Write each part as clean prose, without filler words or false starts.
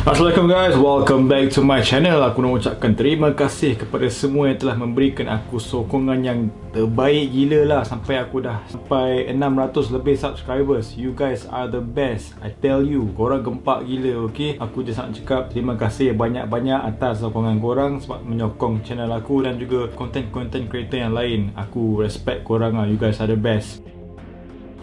Assalamualaikum guys, welcome back to my channel. Aku nak ucapkan terima kasih kepada semua yang telah memberikan aku sokongan yang terbaik gila lah. Sampai aku dah sampai 600 lebih subscribers. You guys are the best, I tell you. Korang gempak gila, okay? Aku just nak cakap terima kasih banyak-banyak atas sokongan korang sebab menyokong channel aku dan juga content creator yang lain. Aku respect korang lah, you guys are the best.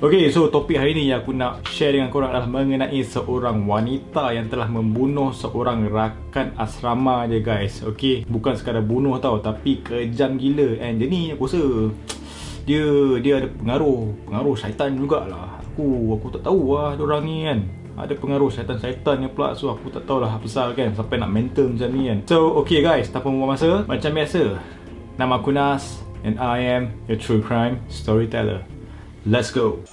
Okay, so topik hari ni yang aku nak share dengan korang adalah mengenai seorang wanita yang telah membunuh seorang rakan asrama je guys. Okay, bukan sekadar bunuh tau, tapi kejam gila. And dia ni aku rasa dia ada pengaruh syaitan jugalah. Aku tak tahu lah diorang ni kan. Ada pengaruh syaitan-syaitan ni pula. So aku tak tahulah apa pasal kan, sampai nak mental macam ni kan. So okay guys, tanpa membuang masa, macam biasa, nama aku Nas and I am your true crime storyteller. Let's go.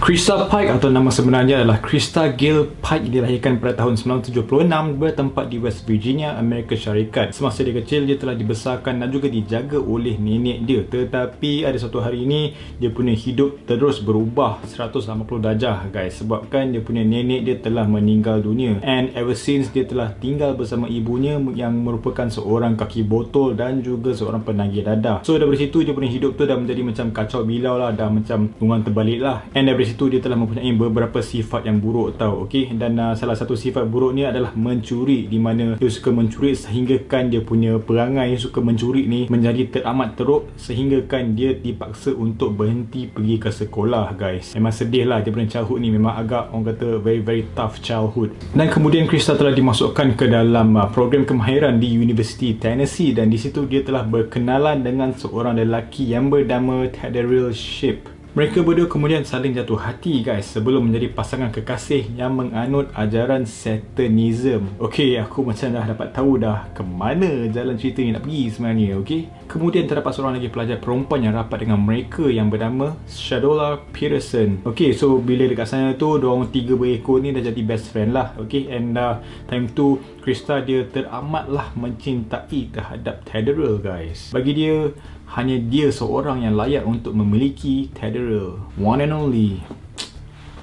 Krista Pike atau nama sebenarnya adalah Krista Gail Pike dilahirkan pada tahun 1976 bertempat di West Virginia, Amerika Syarikat. Semasa dia kecil, dia telah dibesarkan dan juga dijaga oleh nenek dia. Tetapi ada satu hari ini, dia punya hidup terus berubah 180 darjah guys. Sebabkan dia punya nenek dia telah meninggal dunia. And ever since, dia telah tinggal bersama ibunya yang merupakan seorang kaki botol dan juga seorang penagih dadah. So dari situ, dia punya hidup tu dah menjadi macam kacau bilau lah. Dah macam bungan terbalik lah. And dari situ dia telah mempunyai beberapa sifat yang buruk tau, okey. Dan salah satu sifat buruk ni adalah mencuri, di mana dia suka mencuri sehinggakan dia punya perangai suka mencuri ni menjadi teramat teruk sehinggakan dia dipaksa untuk berhenti pergi ke sekolah guys. Memang sedih lah, dia punya childhood ni memang agak orang kata very tough childhood. Dan kemudian Krista telah dimasukkan ke dalam program kemahiran di University Tennessee dan di situ dia telah berkenalan dengan seorang lelaki yang bernama Tederill Shipp. Mereka berdua kemudian saling jatuh hati guys sebelum menjadi pasangan kekasih yang menganut ajaran Satanism. Okey, aku macam dah dapat tahu dah ke mana jalan cerita ni nak pergi sebenarnya, okey. Kemudian terdapat seorang lagi pelajar perempuan yang rapat dengan mereka yang bernama Shadola Peterson. Okey, so bila dekat sana tu, diorang tiga berekor ni dah jadi best friend lah, okey. And time tu Krista dia teramatlah mencintai terhadap Tederill guys. Bagi dia, hanya dia seorang yang layak untuk memiliki Tederill. One and only.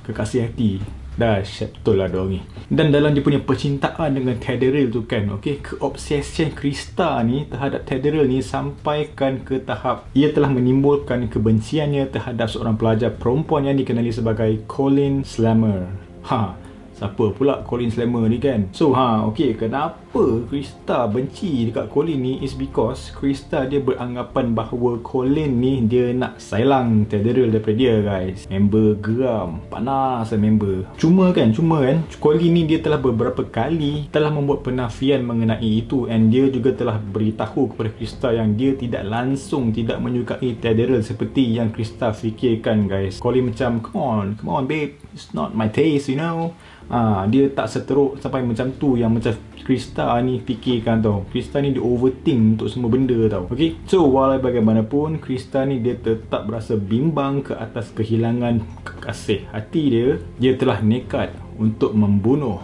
Kekasih hati. Dahsyat betul lah diorang ni. Dan dalam dia punya percintaan dengan Tederill tu kan, okay, keobsesian Krista ni terhadap Tederill ni sampaikan ke tahap ia telah menimbulkan kebenciannya terhadap seorang pelajar perempuan yang dikenali sebagai Colleen Slammer. Siapa pula Colleen Slammer ni kan? So okay, kenapa Krista benci dekat Colleen ni is because Krista dia beranggapan bahawa Colleen ni dia nak sailang Tederill daripada dia guys. Member geram, panas member. Cuma kan Colleen ni dia telah beberapa kali telah membuat penafian mengenai itu, and dia juga telah beritahu kepada Krista yang dia tidak menyukai Tederill seperti yang Krista fikirkan guys. Colleen macam come on babe, it's not my taste, you know. Dia tak seteruk sampai macam tu yang macam Krista ni fikirkan tau. Krista ni dia overthink untuk semua benda tau. Okay, so walau bagaimanapun Krista ni dia tetap berasa bimbang ke atas kehilangan kekasih hati dia. Dia telah nekat untuk membunuh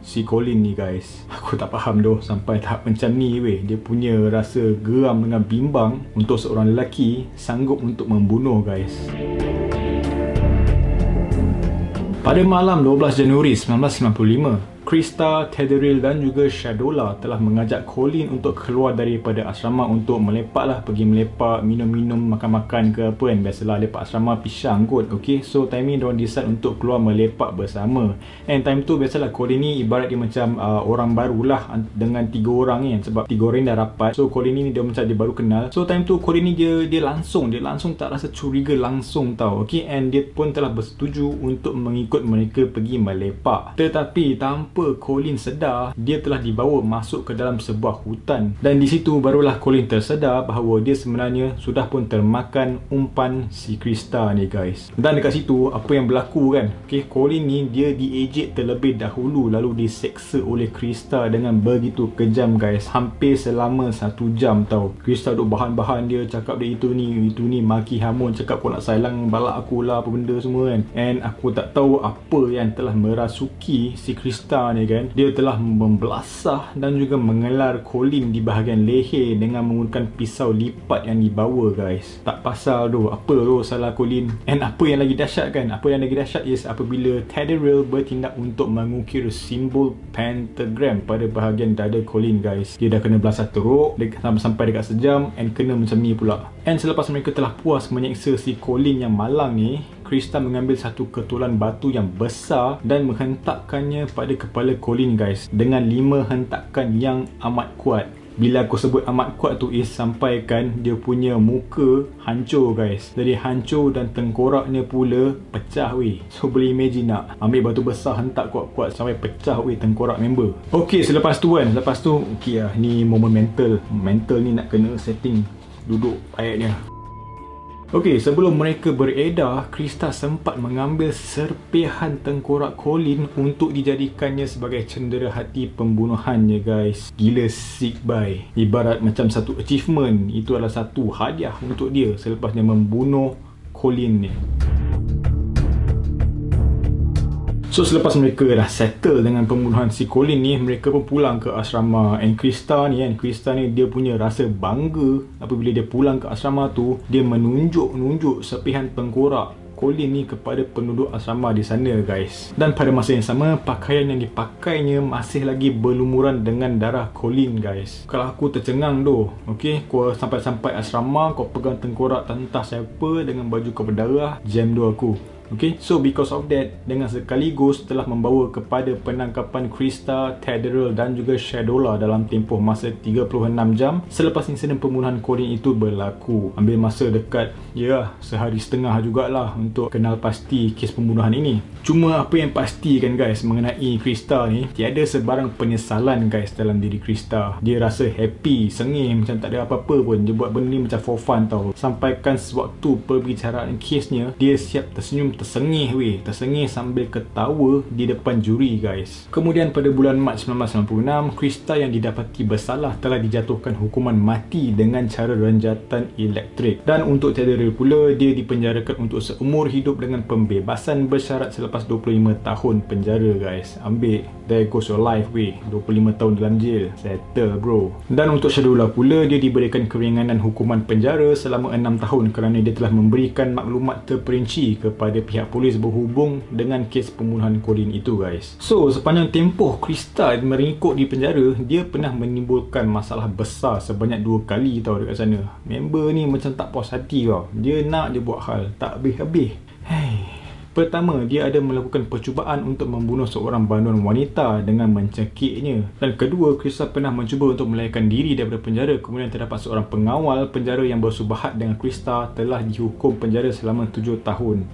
si Colleen ni guys. Aku tak faham doh sampai tahap macam ni weh. Dia punya rasa geram dengan bimbang untuk seorang lelaki sanggup untuk membunuh guys. Pada malam 12 Januari 1995, Krista, Tederill dan juga Shadola telah mengajak Colleen untuk keluar daripada asrama untuk melepaklah, pergi melepak, minum-minum, makan-makan ke apa kan. Biasalah lepak asrama pisang kot, okay. So time ni diorang decide untuk keluar melepak bersama. And time tu biasalah Colleen ni ibarat dia macam orang barulah dengan tiga orang ni kan. Sebab tiga orang ni dah rapat. So Colleen ni dia macam dia baru kenal. So time tu Colleen ni dia langsung tak rasa curiga langsung tau, okay. And dia pun telah bersetuju untuk mengikut mereka pergi melepak. Tetapi tanpa tanpa Colin sedar, dia telah dibawa masuk ke dalam sebuah hutan. Dan di situ barulah Colin tersedar bahawa dia sebenarnya sudah pun termakan umpan si Krista ni guys. Dan dekat situ apa yang berlaku kan, okay, Colin ni dia diejek terlebih dahulu lalu diseksa oleh Krista dengan begitu kejam guys, hampir selama 1 jam tau. Krista duk bahan-bahan dia, cakap dia itu ni, maki hamun, cakap kau nak sailang balak aku lah, apa benda semua kan. And aku tak tahu apa yang telah merasuki si Krista ni kan. Dia telah membelasah dan juga mengelar Colin di bahagian leher dengan menggunakan pisau lipat yang dibawa guys. Tak pasal tu, apa tu salah Colin. And apa yang lagi dahsyat kan, apa yang lagi dahsyat is apabila Tadderell bertindak untuk mengukir simbol pentagram pada bahagian dada Colin guys. Dia dah kena belasah teruk sampai dekat sejam and kena macam ni pula. And selepas mereka telah puas menyeksa si Colin yang malang ni, Krista mengambil satu ketulan batu yang besar dan menghentakkannya pada kepala Colin guys, dengan 5 hentakan yang amat kuat. Bila aku sebut amat kuat tu is sampaikan dia punya muka hancur guys. Jadi hancur dan tengkoraknya pula pecah weh. So boleh imagine tak, ambil batu besar hentak kuat-kuat sampai pecah weh tengkorak member. Okay, selepas tu kan, okay lah, ni momen mental ni nak kena setting duduk ayatnya. Okey, sebelum mereka beredar, Krista sempat mengambil serpihan tengkorak Colin untuk dijadikannya sebagai cenderahati pembunuhannya guys. Gila sick bye. Ibarat macam satu achievement, itu adalah satu hadiah untuk dia selepas dia membunuh Colin ni. So selepas mereka dah settle dengan pembunuhan si Colin ni, mereka pun pulang ke asrama. And Krista ni dia punya rasa bangga apabila dia pulang ke asrama tu, dia menunjuk serpihan tengkorak Colin ni kepada penduduk asrama di sana guys. Dan pada masa yang sama, pakaian yang dipakainya masih lagi berlumuran dengan darah Colin guys. Kalau aku tercengang tu, okay, kau sampai asrama, kau pegang tengkorak tentang siapa dengan baju kau berdarah, jam tu aku. Okay, so because of that, dengan sekaligus telah membawa kepada penangkapan Krista, Tadderell dan juga Shadowla dalam tempoh masa 36 jam selepas insiden pembunuhan Colin itu berlaku. Ambil masa dekat, sehari setengah jugalah untuk kenal pasti kes pembunuhan ini. Cuma apa yang pasti kan guys mengenai Krista ni, tiada sebarang penyesalan guys dalam diri Krista. Dia rasa happy, sengih, macam tak ada apa-apa pun. Dia buat benda ni macam for fun tau. Sampaikan sewaktu perbicaraan kesnya, dia siap tersenyum tersengih sambil ketawa di depan juri guys. Kemudian pada bulan Mac 1996, Krista yang didapati bersalah telah dijatuhkan hukuman mati dengan cara renjatan elektrik. Dan untuk Tadderell pula, dia dipenjarakan untuk seumur hidup dengan pembebasan bersyarat selepas 25 tahun penjara guys. Ambil, there goes your life weh, 25 tahun dalam jail, settle bro. Dan untuk Shadowla pula, dia diberikan keringanan hukuman penjara selama 6 tahun kerana dia telah memberikan maklumat terperinci kepada pihak polis berhubung dengan kes pembunuhan Colin itu guys. So sepanjang tempoh Krista meringkuk di penjara, dia pernah menimbulkan masalah besar sebanyak 2 kali tau dekat sana. Member ni macam tak puas hati tau. Dia nak je buat hal tak habis-habis. Pertama, dia ada melakukan percubaan untuk membunuh seorang banduan wanita dengan mencekiknya. Dan kedua, Krista pernah mencuba untuk melarikan diri daripada penjara. Kemudian terdapat seorang pengawal penjara yang bersubahat dengan Krista telah dihukum penjara selama 7 tahun.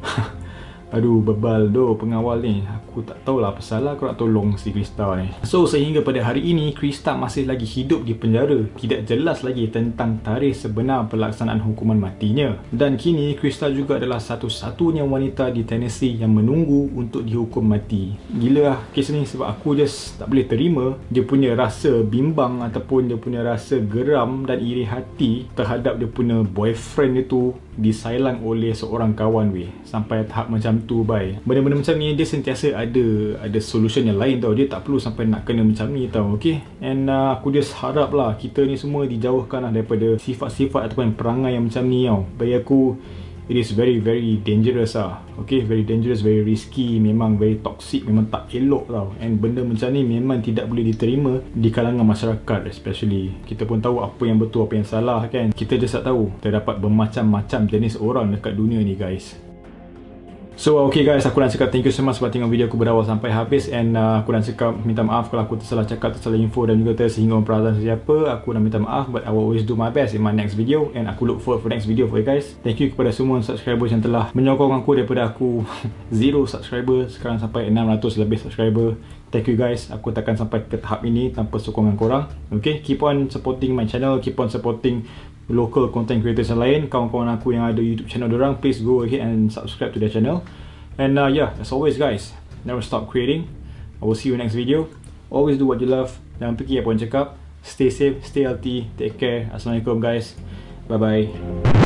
Aduh, bebal doh pengawal ni. Aku tak tahulah apa salah, aku nak tolong si Krista ni. So sehingga pada hari ini, Krista masih lagi hidup di penjara. Tidak jelas lagi tentang tarikh sebenar pelaksanaan hukuman matinya. Dan kini Krista juga adalah satu-satunya wanita di Tennessee yang menunggu untuk dihukum mati. Gila lah kes ni, sebab aku just tak boleh terima dia punya rasa bimbang ataupun dia punya rasa geram dan iri hati terhadap dia punya boyfriend itu disailang oleh seorang kawan weh. Sampai tahap macam tu bye. Benda-benda macam ni dia sentiasa ada solution yang lain tau. Dia tak perlu sampai nak kena macam ni tau. Okay, and aku just harap lah kita ni semua dijauhkan lah daripada sifat-sifat ataupun perangai yang macam ni tau. Bagi aku, it is very very dangerous lah. Okay, very dangerous, very risky, memang very toxic, memang tak elok tau. And benda macam ni memang tidak boleh diterima di kalangan masyarakat especially. Kita pun tahu apa yang betul, apa yang salah kan. Kita just tak tahu terdapat bermacam-macam jenis orang dekat dunia ni guys. So okay guys, aku nak cakap thank you so much sebab tengok video aku berawal sampai habis. And aku nak cakap minta maaf kalau aku tersalah cakap, tersalah info dan juga tersinggung perasaan sesiapa. Aku nak minta maaf, but I will always do my best in my next video. And aku look forward for next video for you guys. Thank you kepada semua subscribers yang telah menyokong aku daripada aku 0 subscriber sekarang sampai 600 lebih subscriber. Thank you guys. Aku takkan sampai ke tahap ini tanpa sokongan korang. Okay, keep on supporting my channel, keep on supporting local content creators yang lain, kawan-kawan aku yang ada YouTube channel dorang. Please go ahead and subscribe to their channel. And yeah, as always guys, never stop creating. I will see you next video. Always do what you love. Jangan fikir apa orang cakap. Stay safe, stay healthy, take care. Assalamualaikum guys. Bye bye.